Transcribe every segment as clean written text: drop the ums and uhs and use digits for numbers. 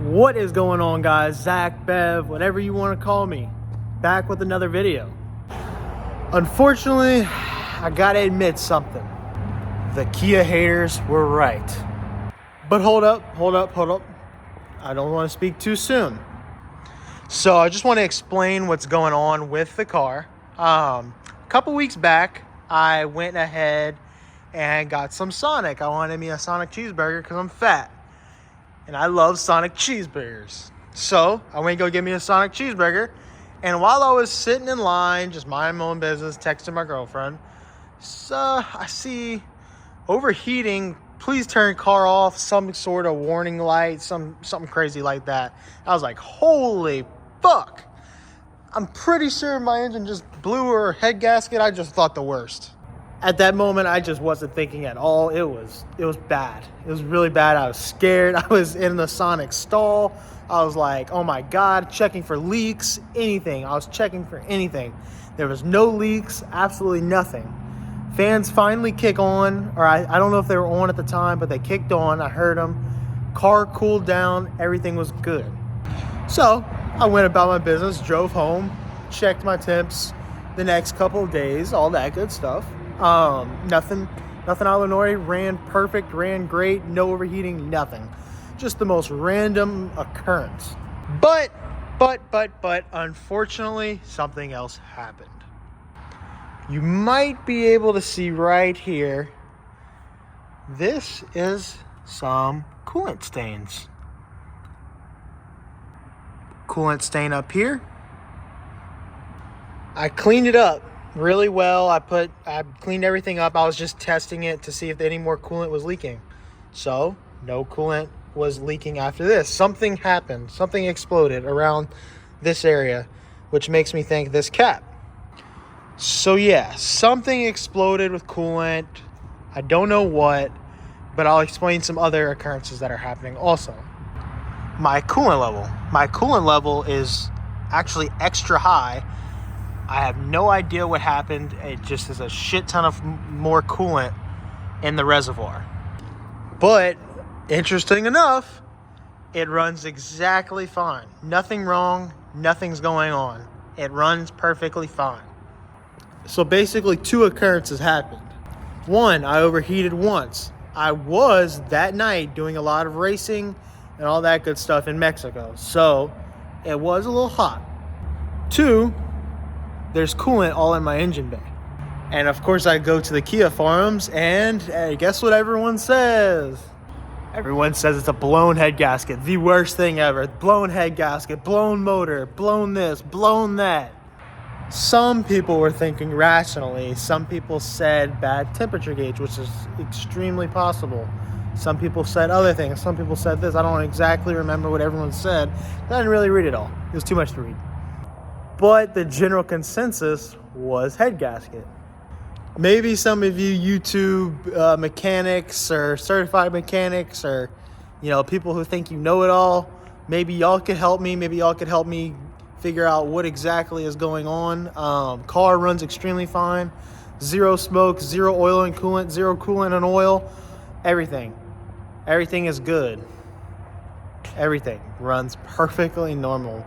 What is going on, guys? Zach, Bev, whatever you want to call me, back with another video. Unfortunately, I gotta admit something. The Kia haters were right. But hold up. I don't want to speak too soon. So I just want to explain what's going on with the car. A couple weeks back, I went ahead and got some Sonic. I wanted me a Sonic cheeseburger because I'm fat. And I love Sonic cheeseburgers. So I went to go get me a Sonic cheeseburger. And while I was sitting in line, just minding my own business, texting my girlfriend, I see overheating, please turn car off, some sort of warning light, something crazy like that. I was like, holy fuck. I'm pretty sure my engine just blew her head gasket. I just thought the worst. At that moment, I just wasn't thinking at all. It was bad. It was really bad. I was scared. I was in the Sonic stall. I was like, oh my God, checking for leaks, anything. I was checking for anything. There was no leaks, absolutely nothing. Fans finally kick on, or I don't know if they were on at the time, but they kicked on. I heard them. Car cooled down. Everything was good. So I went about my business, drove home, checked my temps the next couple of days, all that good stuff. Nothing out of the ordinary. Ran perfect, ran great, no overheating, nothing. Just the most random occurrence. But unfortunately, something else happened. You might be able to see right here. This is some coolant stains. Coolant stain up here. I cleaned it up really well. I cleaned everything up. I was just testing it to see if any more coolant was leaking. So no coolant was leaking after this. Something happened. Something exploded around this area, which makes me think this cap. So yeah, something exploded with coolant. I don't know what, but I'll explain some other occurrences that are happening also. My coolant level is actually extra high. I have no idea what happened. It just is a shit ton of more coolant in the reservoir. But interesting enough, it runs exactly fine. Nothing wrong, nothing's going on. It runs perfectly fine. So basically 2 occurrences happened. One, I overheated once. I was that night doing a lot of racing and all that good stuff in Mexico. So it was a little hot. 2, there's coolant all in my engine bay. And of course I go to the Kia forums and hey, guess what everyone says? Everyone says it's a blown head gasket. The worst thing ever. Blown head gasket, blown motor, blown this, blown that. Some people were thinking rationally. Some people said bad temperature gauge, which is extremely possible. Some people said other things. Some people said this. I don't exactly remember what everyone said. I didn't really read it all. It was too much to read. But the general consensus was head gasket. Maybe some of you YouTube mechanics or certified mechanics or, people who think you know it all, maybe y'all could help me. Maybe y'all could help me figure out what exactly is going on. Car runs extremely fine. 0 smoke, 0 oil and coolant, 0 coolant and oil. Everything is good. Everything runs perfectly normal.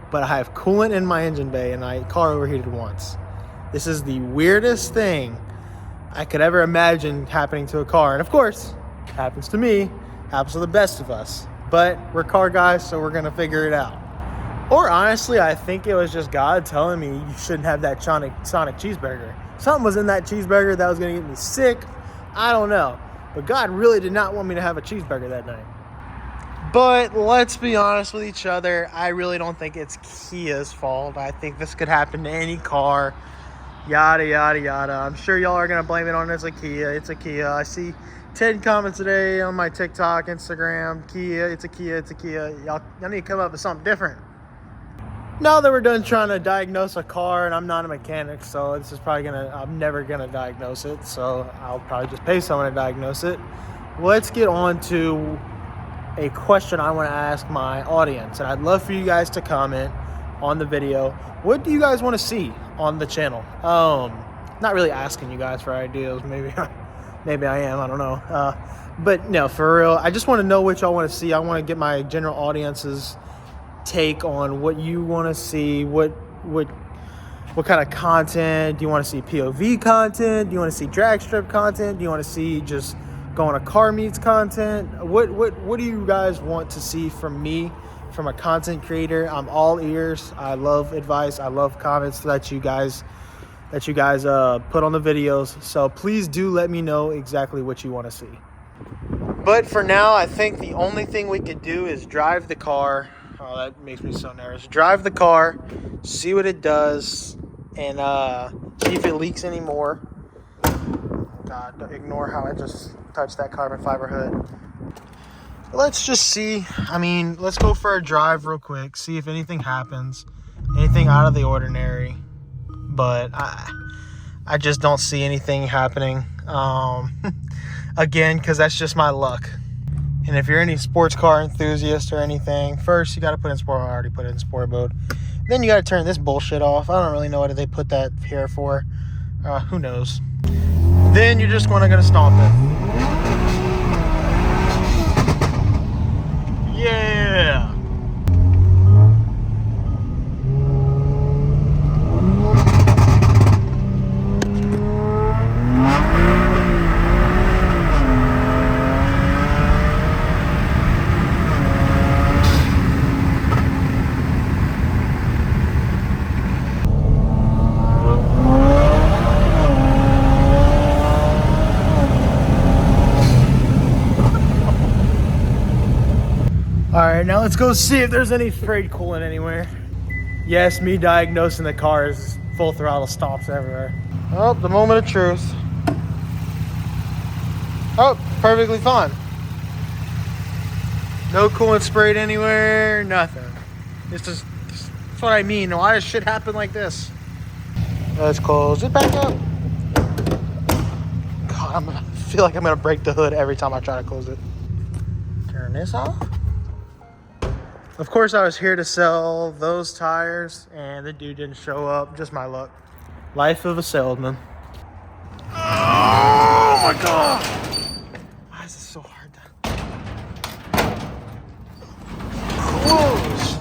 But I have coolant in my engine bay and my car overheated once. This is the weirdest thing I could ever imagine happening to a car. And of course, it happens to me, happens to the best of us. But we're car guys, so we're gonna figure it out. Or honestly, I think it was just God telling me you shouldn't have that Sonic cheeseburger. Something was in that cheeseburger that was gonna get me sick. I don't know. But God really did not want me to have a cheeseburger that night. But let's be honest with each other. I really don't think it's Kia's fault. I think this could happen to any car. Yada, yada, yada. I'm sure y'all are going to blame it on it's a Kia. It's a Kia. I see 10 comments a day on my TikTok, Instagram. Kia, it's a Kia, it's a Kia. Y'all need to come up with something different. Now that we're done trying to diagnose a car, and I'm not a mechanic, so this is probably I'm never going to diagnose it. So I'll probably just pay someone to diagnose it. Let's get on to a question I want to ask my audience, and I'd love for you guys to comment on the video. What do you guys want to see on the channel? Not really asking you guys for ideas. Maybe I am, I don't know. But no, for real, I just want to know what y'all want to see. I want to get my general audience's take on what you want to see. What kind of content? Do you want to see POV content? Do you want to see drag strip content? Do you want to see just going to car meets content? What do you guys want to see from me, from a content creator? I'm all ears. I love advice. I love comments that you guys put on the videos. So please do let me know exactly what you want to see. But for now, I think the only thing we could do is drive the car. Oh, that makes me so nervous. Drive the car, see what it does, and see if it leaks anymore. God, don't ignore how I just touched that carbon fiber hood. Let's just see. I mean, let's go for a drive real quick, see if anything happens, anything out of the ordinary. But I just don't see anything happening. Again, because that's just my luck. And if you're any sports car enthusiast or anything, first you got to put in sport. I already put it in sport mode. Then you got to turn this bullshit off. I don't really know what they put that here for. Who knows? Then you're just gonna stomp it. Yeah. All right, now let's go see if there's any sprayed coolant anywhere. Yes, me diagnosing the car is full throttle stomps everywhere. Oh, the moment of truth. Oh, perfectly fine. No coolant sprayed anywhere, nothing. That's what I mean. Why does shit happen like this? Let's close it back up. God, I feel like I'm gonna break the hood every time I try to close it. Turn this off. Of course, I was here to sell those tires, and the dude didn't show up. Just my luck. Life of a salesman. Oh my God! Why is this so hard to close?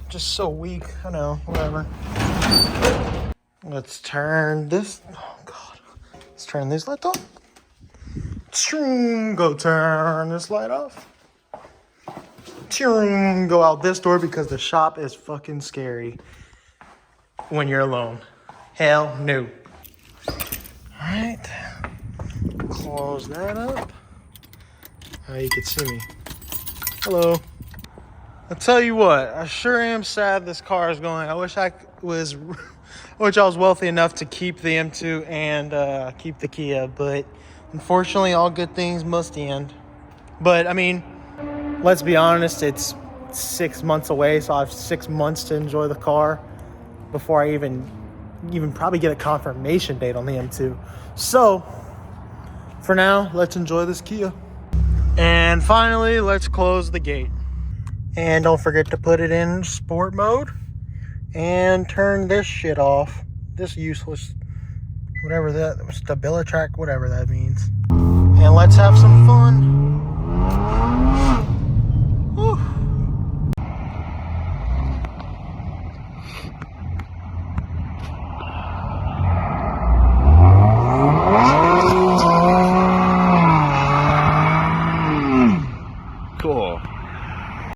Just so weak. I know, whatever. Let's turn this. Oh God. Let's turn this light off. Go turn this light off. Go out this door because the shop is fucking scary when you're alone. Hell no. Alright. Close that up. Now you can see me. Hello. I'll tell you what, I sure am sad this car is going. I wish I was wealthy enough to keep the M2 and keep the Kia, but unfortunately all good things must end. But I mean, let's be honest, it's 6 months away, so I have 6 months to enjoy the car before I even probably get a confirmation date on the M2. So, for now, let's enjoy this Kia. And finally, let's close the gate. And don't forget to put it in sport mode and turn this shit off. This useless, whatever that, stabilitrack, whatever that means. And let's have some fun.